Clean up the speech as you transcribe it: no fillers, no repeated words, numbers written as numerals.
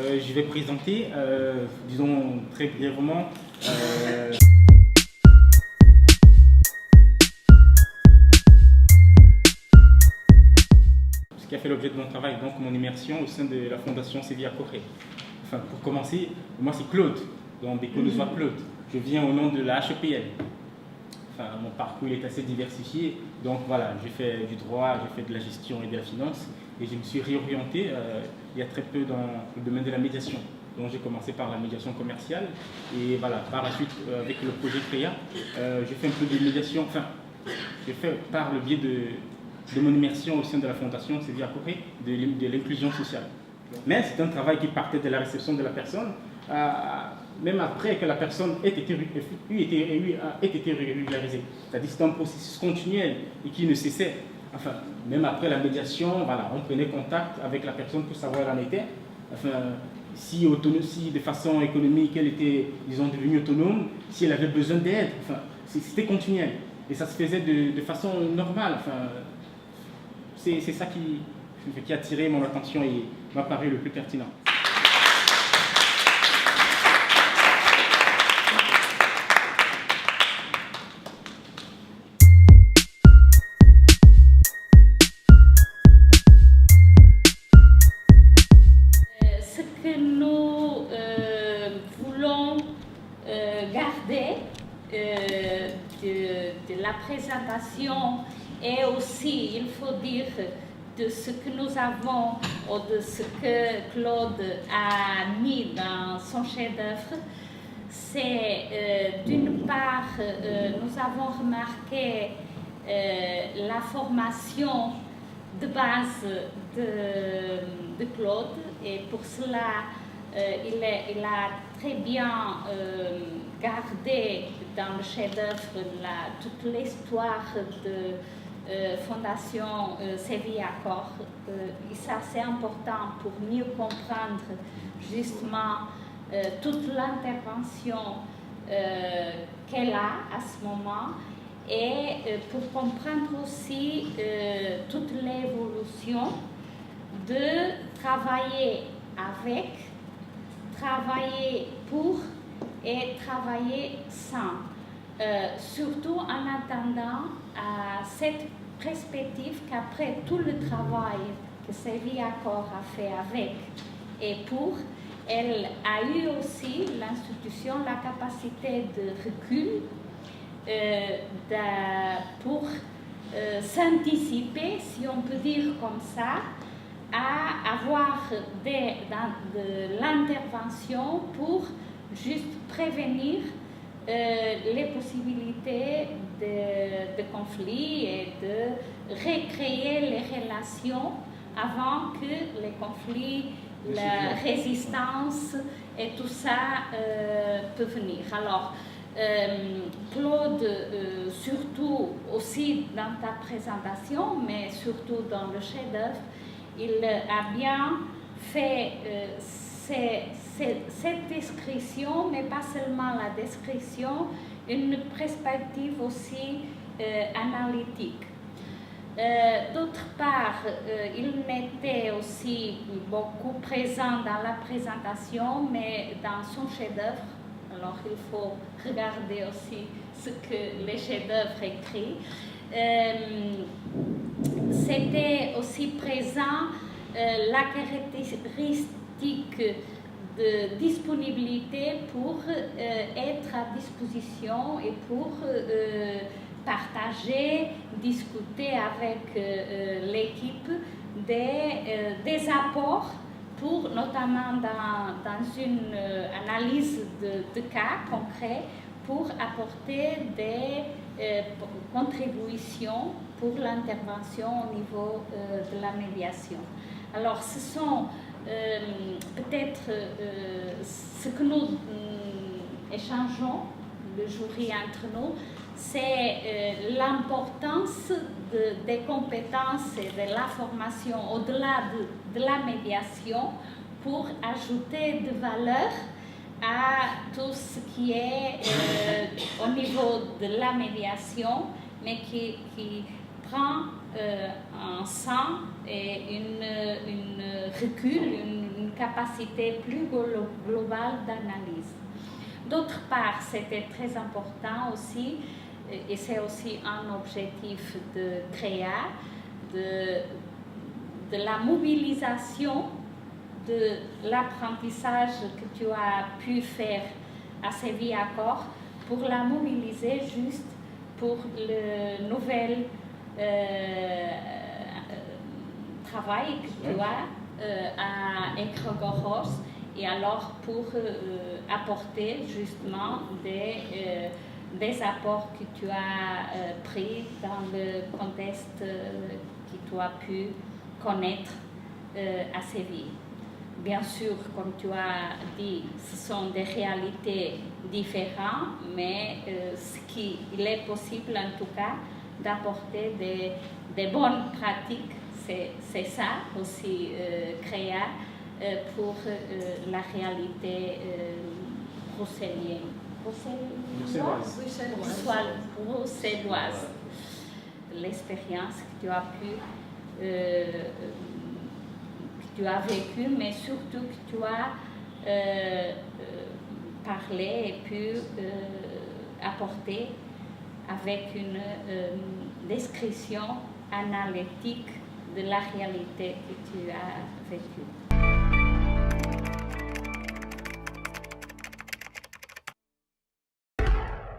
Je vais présenter, disons très brièvement, ce qui a fait l'objet de mon travail, donc mon immersion au sein de la Fondation Sevilla Corré. Enfin, pour commencer, moi c'est Claude, donc des Caulosois Claude. Je viens au nom de la HEPL. Enfin, mon parcours il est assez diversifié, donc voilà, j'ai fait du droit, j'ai fait de la gestion et de la finance, et je me suis réorienté il y a très peu dans le domaine de la médiation. Donc j'ai commencé par la médiation commerciale, et voilà, par la suite avec le projet CREA, j'ai fait un peu de médiation, enfin, j'ai fait par le biais de mon immersion au sein de la Fondation Sevilla Corré, de l'inclusion sociale. Mais c'est un travail qui partait de la réception de la personne, même après que la personne ait été régularisée. C'est-à-dire que c'est un processus continuel et qui ne cessait. Enfin, même après la médiation, voilà, on prenait contact avec la personne pour savoir où elle en était. Enfin, si de façon économique elle était, disons, devenue autonome, si elle avait besoin d'aide, enfin, c'était continuel. Et ça se faisait de façon normale. Enfin, c'est ça qui a attiré mon attention et m'a paru le plus pertinent. Ce que nous voulons garder de la présentation et aussi, il faut dire, de ce que nous avons ou de ce que Claude a mis dans son chef-d'œuvre, c'est d'une part, nous avons remarqué la formation de base de Claude, et pour cela, il a très bien gardé dans le chef-d'œuvre toute l'histoire de Fondation Sevilla Corré. Et ça, c'est important pour mieux comprendre justement toute l'intervention qu'elle a à ce moment, et pour comprendre aussi toute l'évolution de travailler avec, travailler pour et travailler sans. Surtout en attendant à cette perspective qu'après tout le travail que Sevilla Corré a fait avec et pour, elle a eu aussi, l'institution, la capacité de recul pour s'anticiper, si on peut dire comme ça, à avoir de l'intervention pour juste prévenir les possibilités de conflits et de recréer les relations avant que les conflits, la résistance et tout ça peut venir. Alors, Claude, surtout aussi dans ta présentation, mais surtout dans le chef-d'œuvre, il a bien fait cette description, mais pas seulement la description, une perspective aussi analytique. D'autre part, il m'était aussi beaucoup présent dans la présentation, mais dans son chef-d'œuvre. Alors, il faut regarder aussi ce que les chefs-d'œuvre écrits. C'était aussi présent la caractéristique de disponibilité pour être à disposition et pour partager, discuter avec l'équipe des apports pour, notamment dans une analyse de cas concrets, pour apporter des contributions pour l'intervention au niveau de la médiation. Alors, ce sont peut-être ce que nous échangeons le jury entre nous, c'est l'importance des compétences et de la formation au-delà de la médiation pour ajouter de valeur à tout ce qui est au niveau de la médiation, mais qui prend un sens et une recul, une capacité plus globale d'analyse. D'autre part, c'était très important aussi, et c'est aussi un objectif de CREA, de la mobilisation de l'apprentissage que tu as pu faire à Séville Accord, pour la mobiliser juste pour le nouvel travail que tu as à Aix-Goros, et alors pour apporter justement des apports que tu as pris dans le contexte que tu as pu connaître à Séville. Bien sûr, comme tu as dit, ce sont des réalités différentes, mais il est possible en tout cas d'apporter des bonnes pratiques, c'est ça aussi CREA, pour la réalité bruxelloise. L'expérience que tu as pu tu as vécu, mais surtout que tu as parlé et pu apporter avec une description analytique de la réalité que tu as vécue.